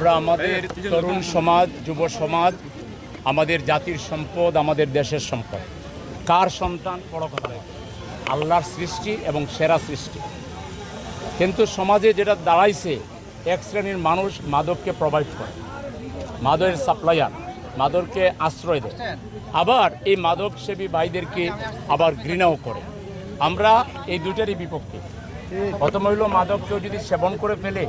আমরা আমাদের তরুণ সমাজ, যুব সমাজ আমাদের জাতির সম্পদ, আমাদের দেশের সম্পদ। কার সন্তান বড় কথা নয়, আল্লাহর সৃষ্টি এবং সেরা সৃষ্টি। কিন্তু সমাজে যেটা দাঁড়াইছে, এক শ্রেণীর মানুষ মাদককে প্রোভাইড করে, মাদকের সাপ্লায়ার, মাদককে আশ্রয় দেয়, আবার এই মাদক সেবী ভাইদেরকে আবার ঘৃণাও করে। আমরা এই দুটারই বিপক্ষে। প্রথম হইল, মাদক কেউ যদি সেবন করে ফেলে,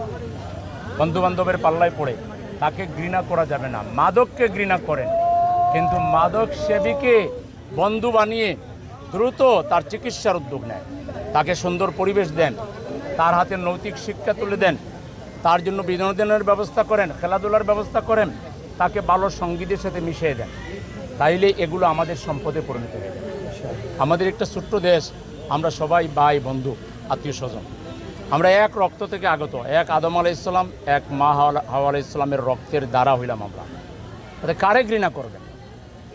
বন্ধুবান্ধবের পাল্লায় পড়ে, তাকে ঘৃণা করা যাবে না, মাদককে ঘৃণা করেন। কিন্তু মাদক সেবীকে বন্ধু বানিয়ে দ্রুত তার চিকিৎসার উদ্যোগ নেয়, তাকে সুন্দর পরিবেশ দেন, তার হাতে নৈতিক শিক্ষা তুলে দেন, তার জন্য বিনোদনের ব্যবস্থা করেন, খেলাধুলার ব্যবস্থা করেন, তাকে ভালো সঙ্গীদের সাথে মিশিয়ে দেন। তাইলে এগুলো আমাদের সম্পদে পরিণত হয়ে যায়। আমাদের একটা ছোট্ট দেশ, আমরা সবাই ভাই, বন্ধু, আত্মীয় স্বজন, আমরা এক রক্ত থেকে আগত, এক আদম আলাইহিসসালাম, এক মা হাওয়া আলাইহিসসালামের রক্তের দ্বারা হইলাম আমরা। তাতে কারে ঘৃণা করবেন?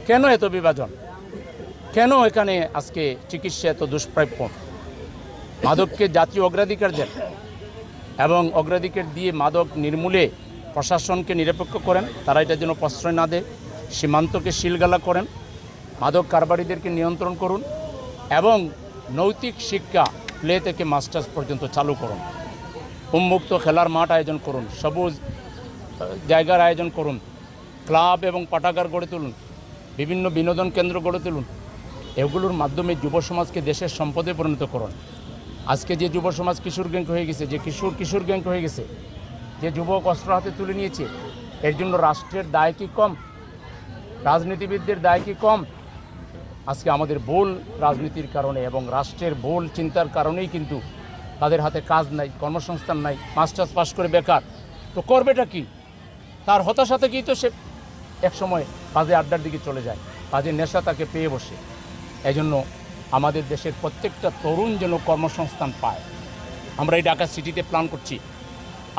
কেন এত বিভাজন? কেন এখানে আজকে চিকিৎসা এত দুষ্প্রাপ্য? মাদককে জাতীয় অগ্রাধিকার দেন এবং অগ্রাধিকার দিয়ে মাদক নির্মূলে প্রশাসনকে নিরপেক্ষ করেন, তারা এটার জন্য প্রশ্রয় না দেয়। সীমান্তকে শিলগালা করেন, মাদক কারবারিদেরকে নিয়ন্ত্রণ করুন এবং নৈতিক শিক্ষা প্লে থেকে মাস্টার্স পর্যন্ত চালু করুন। উন্মুক্ত খেলার মাঠ আয়োজন করুন, সবুজ জায়গার আয়োজন করুন, ক্লাব এবং পাঠাগার গড়ে তুলুন, বিভিন্ন বিনোদন কেন্দ্র গড়ে তুলুন। এগুলোর মাধ্যমে যুব সমাজকে দেশের সম্পদে পরিণত করুন। আজকে যে যুব সমাজ কিশোর গ্যাং হয়ে গেছে, যে কিশোর গ্যাং হয়ে গেছে, যে যুবক অস্ত্র হাতে তুলে নিয়েছে, এর জন্য রাষ্ট্রের দায় কি কম? রাজনীতিবিদদের দায় কি কম? আজকে আমাদের ভুল রাজনীতির কারণে এবং রাষ্ট্রের ভুল চিন্তার কারণেই কিন্তু তাদের হাতে কাজ নাই, কর্মসংস্থান নাই, মাস্টার্স পাস করে বেকার। তো করবেটা কি? তার হতাশা থেকেই তো সে একসময় বাজে আড্ডার দিকে চলে যায়, বাজে নেশা তাকে পেয়ে বসে। এজন্য আমাদের দেশের প্রত্যেকটা তরুণ যেন কর্মসংস্থান পায়। আমরা এই ঢাকা সিটিতে প্ল্যান করছি,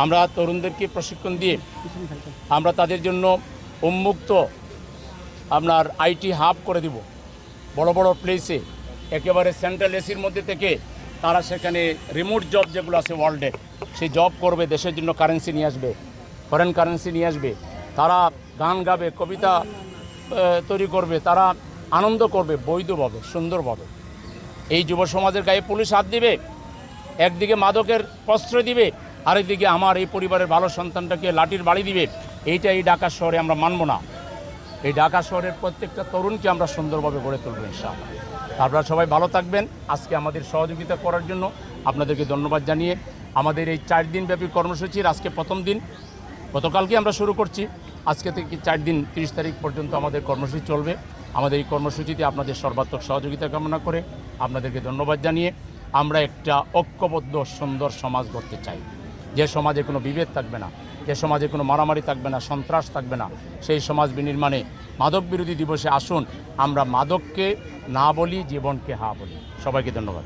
আমরা তরুণদেরকে প্রশিক্ষণ দিয়ে আমরা তাদের জন্য উন্মুক্ত আপনার আইটি হাব করে দিব। বড় বড় প্লেসে একেবারে সেন্ট্রাল এসির মধ্যে থেকে তারা সেখানে রিমোট জব যেগুলো আছে ওয়ার্ল্ডে, সেই জব করবে, দেশের জন্য কারেন্সি নিয়ে আসবে, ফরেন কারেন্সি নিয়ে আসবে, তারা গান গাবে, কবিতা তৈরি করবে, তারা আনন্দ করবে বৈধভাবে, সুন্দরভাবে। এই যুব সমাজের গায়ে পুলিশ হাত দিবে, একদিকে মাদকের প্রশ্রয় দিবে, আরেকদিকে আমার এই পরিবারের ভালো সন্তানটাকে লাঠির বাড়ি দিবে। এইটা এই ঢাকা শহরে আমরা মানব না। এই ঢাকা শহরের প্রত্যেকটা তরুণকে আমরা সুন্দরভাবে গড়ে তুলব ইনশাআল্লাহ। আপনারা সবাই ভালো থাকবেন। আজকে আমাদের সহযোগিতা করার জন্য আপনাদেরকে ধন্যবাদ জানিয়ে আমাদের এই 4 দিনব্যাপী কর্মসূচির আজকে প্রথম দিন, গতকালকে আমরা শুরু করছি, আজকে থেকে 4 দিন 30 তারিখ পর্যন্ত আমাদের কর্মসূচি চলবে। আমাদের এই কর্মসূচিতে আপনাদের সর্বাত্মক সহযোগিতা কামনা করে আপনাদেরকে ধন্যবাদ জানিয়ে আমরা একটা ঐক্যবদ্ধ সুন্দর সমাজ গড়তে চাই, যে সমাজে কোনো বিভেদ থাকবে না, যে সমাজে কোনো মারামারি থাকবে না, সন্ত্রাস থাকবে না। সেই সমাজ বিনির্মাণে মাদক বিরোধী দিবসে আসুন আমরা মাদককে না বলি, জীবনকে হা বলি। সবাইকে ধন্যবাদ।